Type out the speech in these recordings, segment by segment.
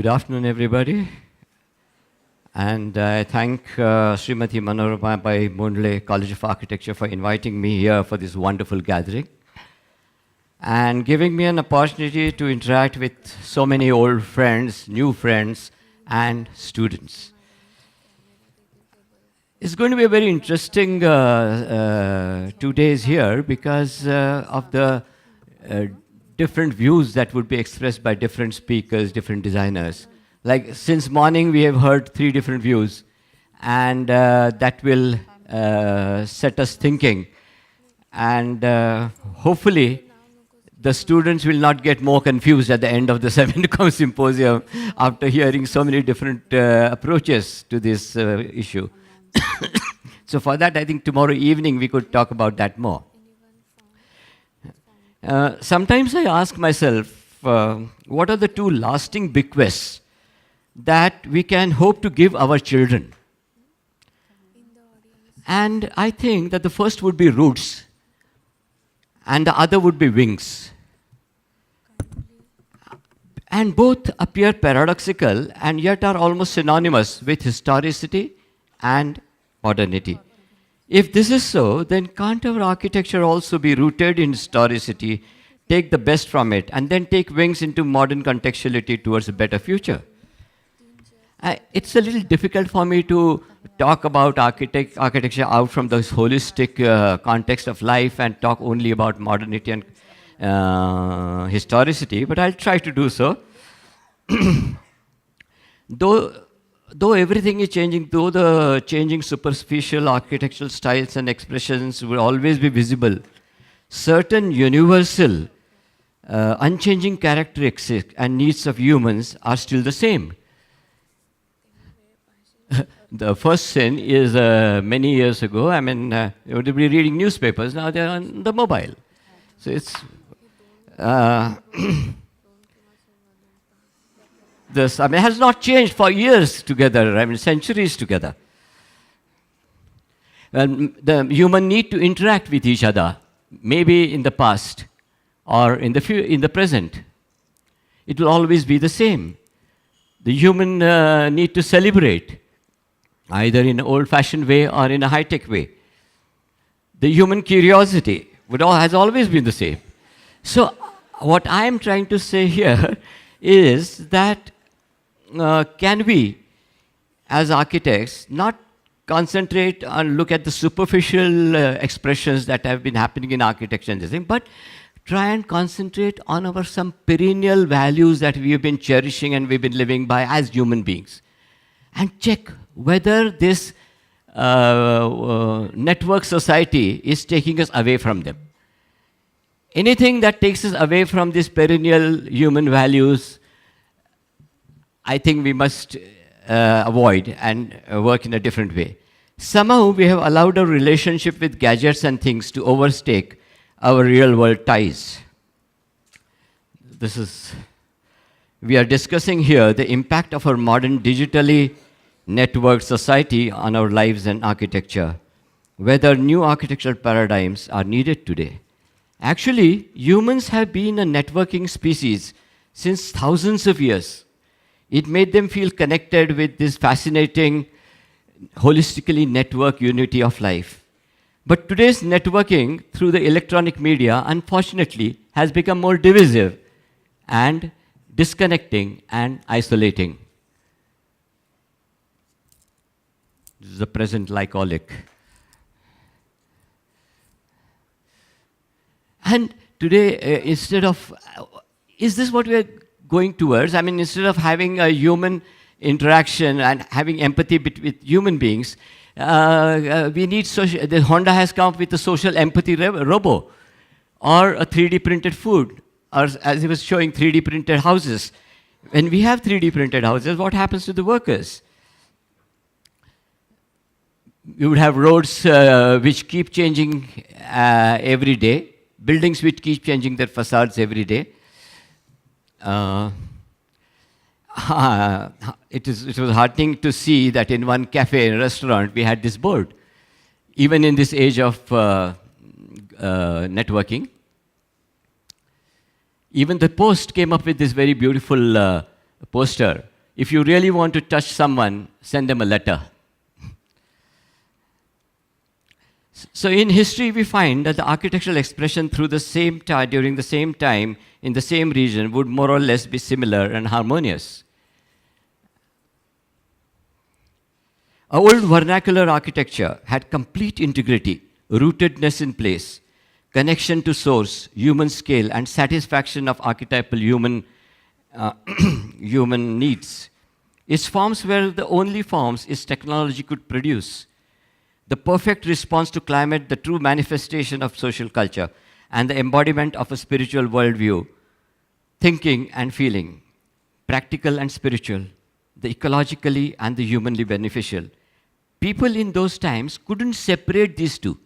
Good afternoon, everybody. And I thank Srimati Manoramabai Mundle College of Architecture for inviting me here for this wonderful gathering and giving me an opportunity to interact with so many old friends, new friends, and students. It's going to be a very interesting 2 days here because of the different views that would be expressed by different speakers, different designers. Like since morning we have heard 3 different views, and that will set us thinking. And hopefully the students will not get more confused at the end of the symposium after hearing so many different approaches to this issue. So for that, I think tomorrow evening we could talk about that more. Sometimes I ask myself, what are the 2 lasting bequests that we can hope to give our children? And I think that the first would be roots, and the other would be wings. And both appear paradoxical, and yet are almost synonymous with historicity and modernity. If this is so, then can't our architecture also be rooted in historicity, take the best from it, and then take wings into modern contextuality towards a better future? It's a little difficult for me to talk about architecture out from this holistic context of life and talk only about modernity and historicity, but I'll try to do so. Though everything is changing, though the changing superficial architectural styles and expressions will always be visible, certain universal, unchanging characteristics and needs of humans are still the same. The first sin is many years ago, you would be reading newspapers, now they're on the mobile. So it's... This, has not changed for years together, centuries together. The human need to interact with each other, maybe in the past or in the present. It will always be the same. The human need to celebrate, either in an old-fashioned way or in a high-tech way. The human curiosity has always been the same. So what I am trying to say here is that can we, as architects, not concentrate and look at the superficial expressions that have been happening in architecture and this thing, but try and concentrate on our some perennial values that we have been cherishing and we've been living by as human beings, and check whether this network society is taking us away from them. Anything that takes us away from these perennial human values, I think we must avoid and work in a different way. Somehow we have allowed our relationship with gadgets and things to overtake our real world ties. We are discussing here the impact of our modern digitally networked society on our lives and architecture, whether new architectural paradigms are needed today. Actually, humans have been a networking species since thousands of years. It made them feel connected with this fascinating, holistically networked unity of life. But today's networking through the electronic media, unfortunately, has become more divisive and disconnecting and isolating. This is the present lycolic. And today, instead of, is this what we are going towards? Instead of having a human interaction and having empathy with human beings, we need social. The Honda has come up with a social empathy robo, or a 3D printed food, or as he was showing, 3D printed houses. When we have 3D printed houses, what happens to the workers? You would have roads which keep changing every day, buildings which keep changing their facades every day. It was heartening to see that in one cafe and restaurant we had this board. Even in this age of networking, even the Post came up with this very beautiful poster If you really want to touch someone, send them a letter. So in history, we find that the architectural expression through the same time, during the same time, in the same region, would more or less be similar and harmonious. Old vernacular architecture had complete integrity, rootedness in place, connection to source, human scale, and satisfaction of archetypal human needs. Its forms were the only forms its technology could produce. The perfect response to climate, the true manifestation of social culture, and the embodiment of a spiritual worldview, thinking and feeling, practical and spiritual, the ecologically and the humanly beneficial. People in those times couldn't separate these two.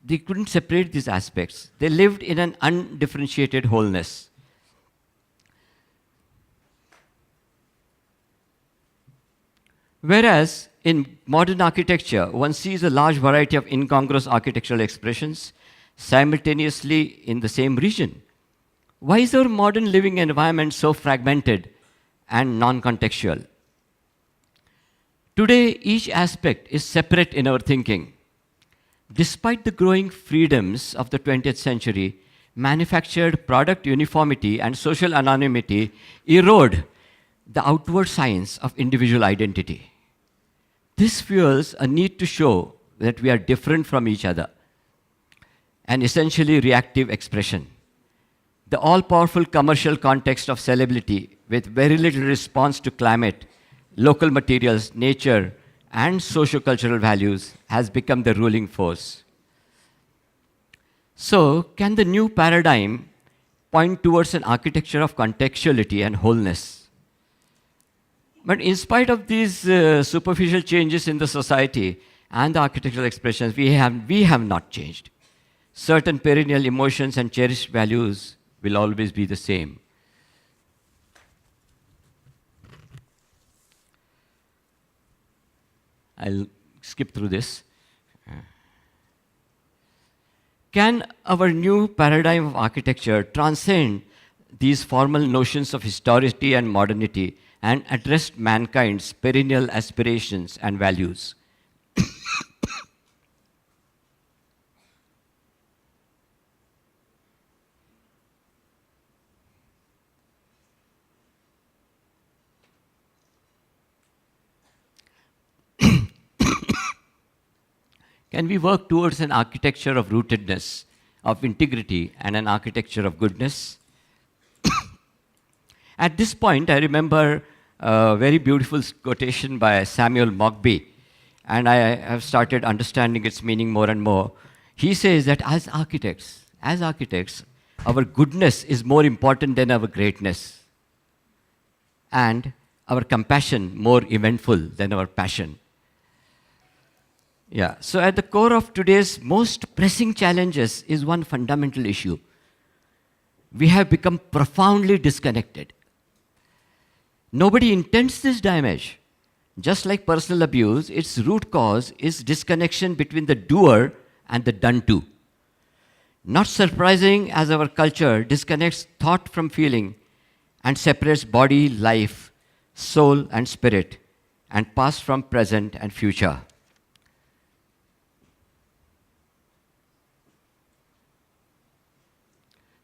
They couldn't separate these aspects. They lived in an undifferentiated wholeness. Whereas in modern architecture, one sees a large variety of incongruous architectural expressions simultaneously in the same region. Why is our modern living environment so fragmented and non-contextual? Today, each aspect is separate in our thinking. Despite the growing freedoms of the 20th century, manufactured product uniformity and social anonymity erode the outward signs of individual identity. This fuels a need to show that we are different from each other, an essentially reactive expression. The all-powerful commercial context of celebrity, with very little response to climate, local materials, nature, and socio-cultural values, has become the ruling force. So, can the new paradigm point towards an architecture of contextuality and wholeness? But in spite of these superficial changes in the society and the architectural expressions, we have not changed. Certain perennial emotions and cherished values will always be the same. I'll skip through this. Can our new paradigm of architecture transcend these formal notions of historicity and modernity and address mankind's perennial aspirations and values? Can we work towards an architecture of rootedness, of integrity, and an architecture of goodness? At this point, I remember a very beautiful quotation by Samuel Mockbee, and I have started understanding its meaning more and more. He says that as architects, our goodness is more important than our greatness, and our compassion more eventful than our passion. Yeah, so at the core of today's most pressing challenges is one fundamental issue. We have become profoundly disconnected. Nobody intends this damage. Just like personal abuse, its root cause is disconnection between the doer and the done to. Not surprising, as our culture disconnects thought from feeling and separates body, life, soul, and spirit, and past from present and future.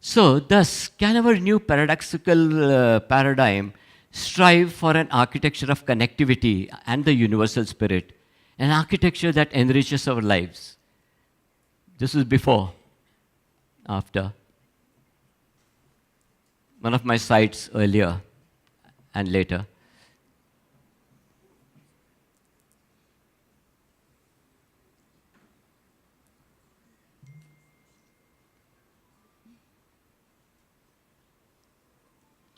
So, thus, can our new paradoxical paradigm strive for an architecture of connectivity and the universal spirit, an architecture that enriches our lives? This is before, after. One of my sites earlier and later.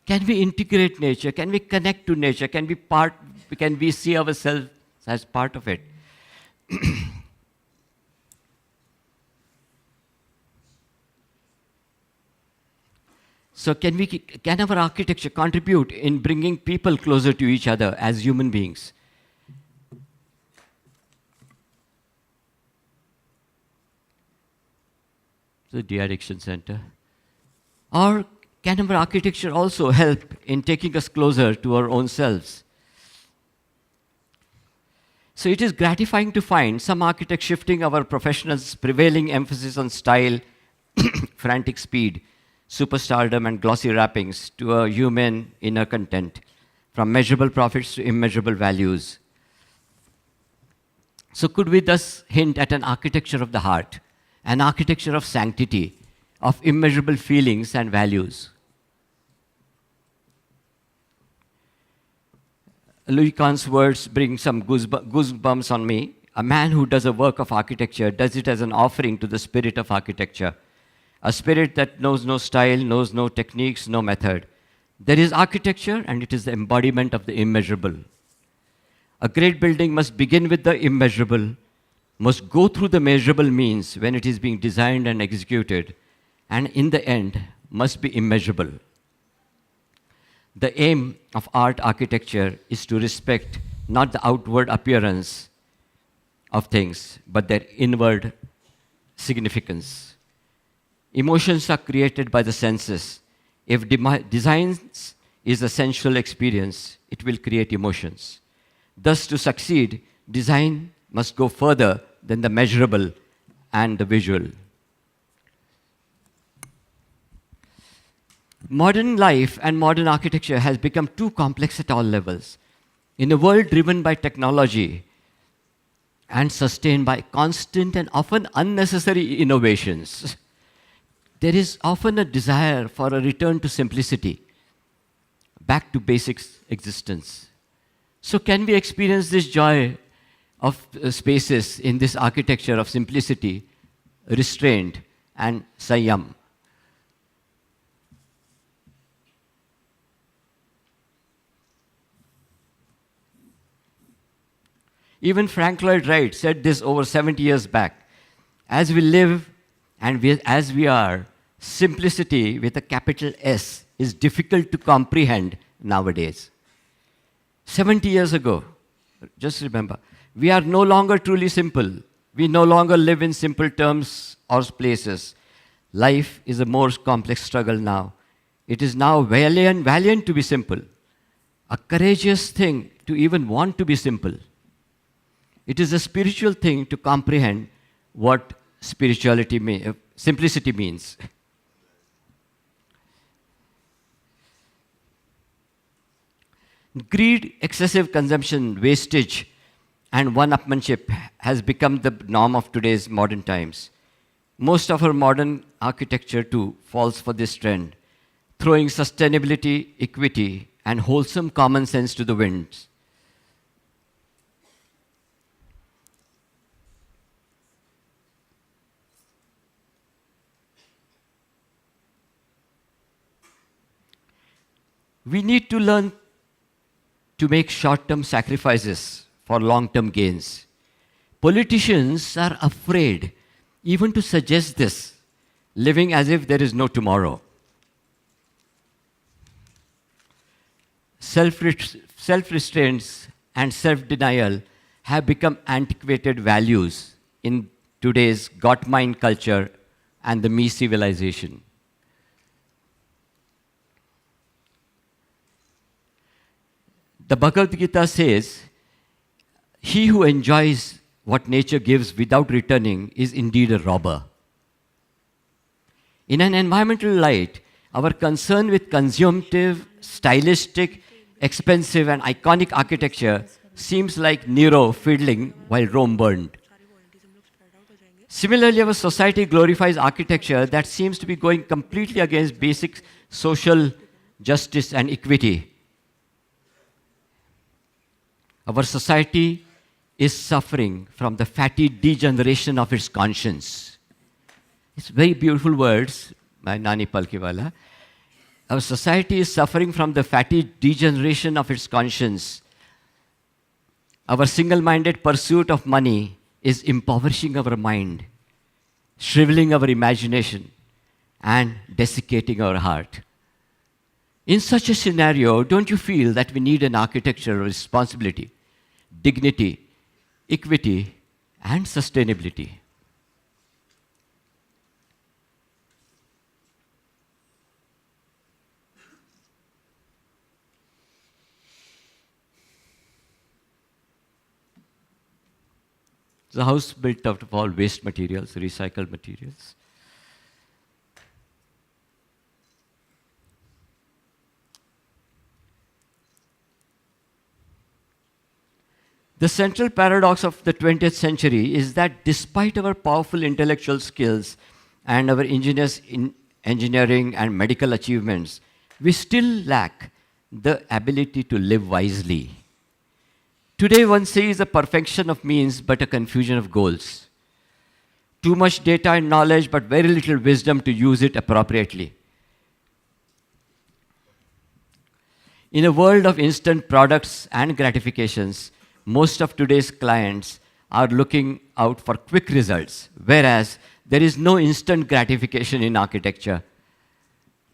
Can we integrate nature? Can we connect to nature? Can we see ourselves as part of it? So can our architecture contribute in bringing people closer to each other as human beings? The de-addiction center. Or Can our architecture also help in taking us closer to our own selves? So it is gratifying to find some architects shifting our professionals' prevailing emphasis on style, frantic speed, superstardom, and glossy wrappings to a human inner content, from measurable profits to immeasurable values. So could we thus hint at an architecture of the heart, an architecture of sanctity, of immeasurable feelings and values? Louis Kahn's words bring some goosebumps on me. A man who does a work of architecture does it as an offering to the spirit of architecture, a spirit that knows no style, knows no techniques, no method. There is architecture, and it is the embodiment of the immeasurable. A great building must begin with the immeasurable, must go through the measurable means when it is being designed and executed, and in the end, must be immeasurable. The aim of art architecture is to respect not the outward appearance of things, but their inward significance. Emotions are created by the senses. If design is a sensual experience, it will create emotions. Thus, to succeed, design must go further than the measurable and the visual. Modern life and modern architecture has become too complex at all levels. In a world driven by technology and sustained by constant and often unnecessary innovations, there is often a desire for a return to simplicity, back to basic existence. So can we experience this joy of spaces in this architecture of simplicity, restraint, and sanyam? Even Frank Lloyd Wright said this over 70 years back. As we live and as we are, simplicity with a capital S is difficult to comprehend nowadays. 70 years ago, just remember, we are no longer truly simple. We no longer live in simple terms or places. Life is a more complex struggle now. It is now valiant to be simple, a courageous thing to even want to be simple. It is a spiritual thing to comprehend what simplicity means. Greed, excessive consumption, wastage, and one-upmanship has become the norm of today's modern times. Most of our modern architecture, too, falls for this trend, throwing sustainability, equity, and wholesome common sense to the winds. We need to learn to make short-term sacrifices for long-term gains. Politicians are afraid even to suggest this, living as if there is no tomorrow. Self-restraints and self-denial have become antiquated values in today's got-mine culture and the me civilization. The Bhagavad Gita says, "He who enjoys what nature gives without returning is indeed a robber." In an environmental light, our concern with consumptive, stylistic, expensive, and iconic architecture seems like Nero fiddling while Rome burned. Similarly, our society glorifies architecture that seems to be going completely against basic social justice and equity. Our society is suffering from the fatty degeneration of its conscience. It's very beautiful words by Nani Palkiwala. Our society is suffering from the fatty degeneration of its conscience. Our single-minded pursuit of money is impoverishing our mind, shriveling our imagination, and desiccating our heart. In such a scenario, don't you feel that we need an architecture of responsibility, dignity, equity, and sustainability? It's a house built out of all waste materials, recycled materials. The central paradox of the 20th century is that despite our powerful intellectual skills and our ingenious engineering and medical achievements, we still lack the ability to live wisely. Today, one sees a perfection of means but a confusion of goals. Too much data and knowledge but very little wisdom to use it appropriately. In a world of instant products and gratifications, most of today's clients are looking out for quick results, whereas there is no instant gratification in architecture.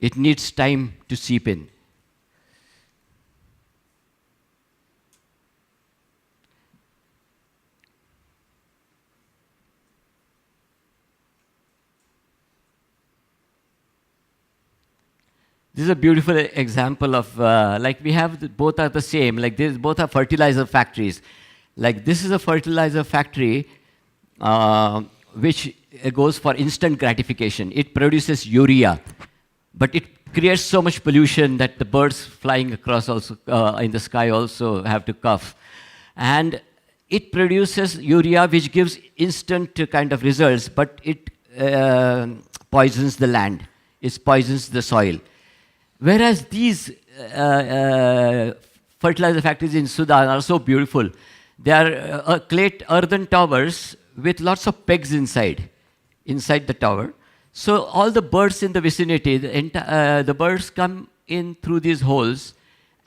It needs time to seep in. This is a beautiful example of, like we have, both are the same, like both are fertilizer factories. Like this is a fertilizer factory which goes for instant gratification. It produces urea, but it creates so much pollution that the birds flying across also in the sky also have to cough. And it produces urea which gives instant kind of results, but it poisons the land, it poisons the soil. Whereas these fertilizer factories in Sudan are so beautiful. They are earthen towers with lots of pegs inside the tower. So all the birds in the vicinity, the birds come in through these holes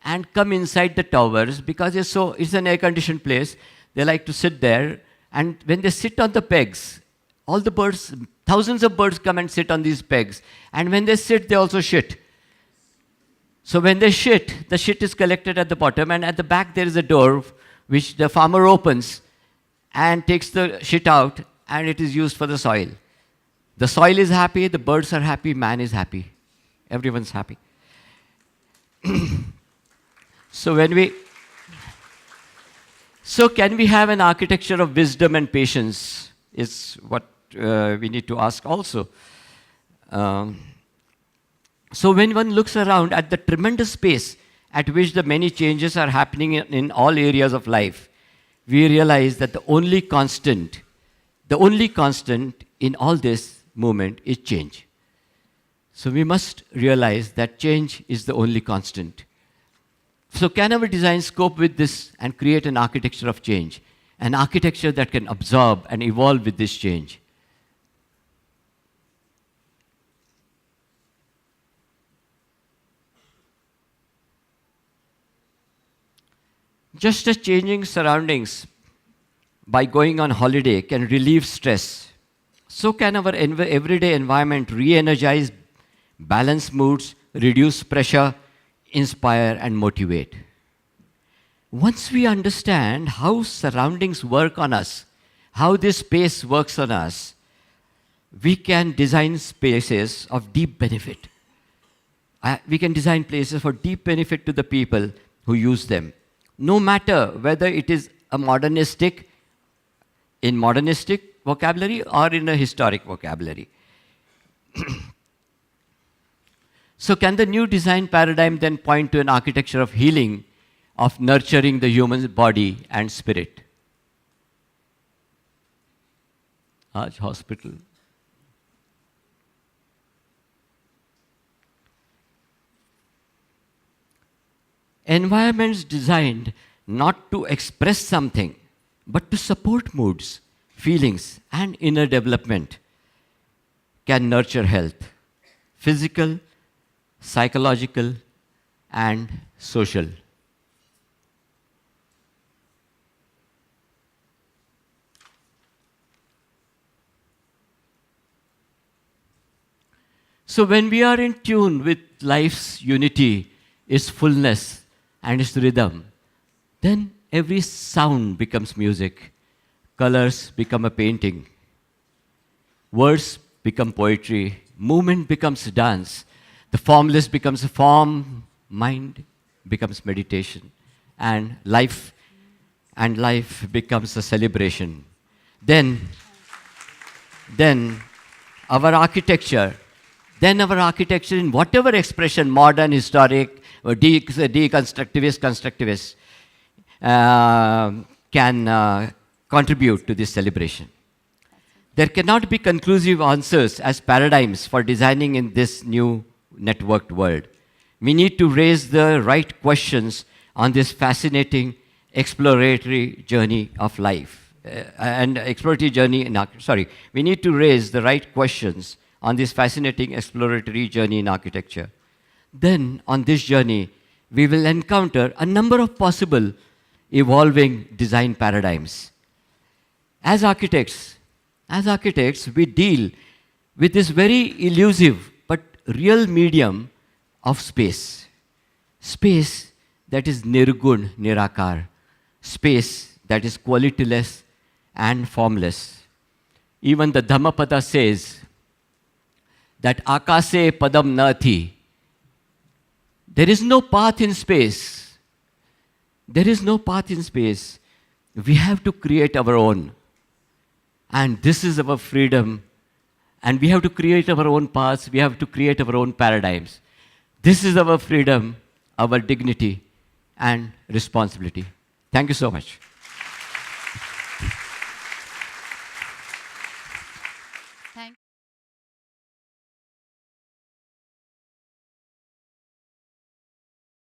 and come inside the towers because it's an air-conditioned place. They like to sit there. And when they sit on the pegs, all the birds, thousands of birds come and sit on these pegs. And when they sit, they also shit. So when they shit, the shit is collected at the bottom, and at the back there is a door which the farmer opens and takes the shit out, and it is used for the soil. The soil is happy, the birds are happy, man is happy. Everyone's happy. So can we have an architecture of wisdom and patience is what we need to ask also. So when one looks around at the tremendous pace at which the many changes are happening in all areas of life, we realize that the only constant in all this movement is change. So we must realize that change is the only constant. So can our design cope with this and create an architecture of change? An architecture that can absorb and evolve with this change. Just as changing surroundings by going on holiday can relieve stress, so can our everyday environment re-energize, balance moods, reduce pressure, inspire and motivate. Once we understand how surroundings work on us, how this space works on us, we can design spaces of deep benefit. We can design places for deep benefit to the people who use them. No matter whether it is in modernistic vocabulary or in a historic vocabulary. So can the new design paradigm then point to an architecture of healing, of nurturing the human body and spirit? Aaj hospital. Environments designed not to express something, but to support moods, feelings, and inner development can nurture health, physical, psychological, and social. So when we are in tune with life's unity, its fullness, and its rhythm, then every sound becomes music, colors become a painting, words become poetry, movement becomes dance, the formless becomes a form, mind becomes meditation, and life becomes a celebration. then, then our architecture, in whatever expression, modern, historic, or deconstructivist, constructivist, can contribute to this celebration. There cannot be conclusive answers as paradigms for designing in this new networked world. We need to raise the right questions on this fascinating exploratory journey of life. We need to raise the right questions on this fascinating exploratory journey in architecture. Then, on this journey, we will encounter a number of possible evolving design paradigms. As architects, we deal with this very elusive but real medium of space. Space that is nirgun, nirakar. Space that is qualityless and formless. Even the Dhammapada says that akase padam na thi. There is no path in space. There is no path in space. We have to create our own. And this is our freedom. And we have to create our own paths. We have to create our own paradigms. This is our freedom, our dignity, and responsibility. Thank you so much.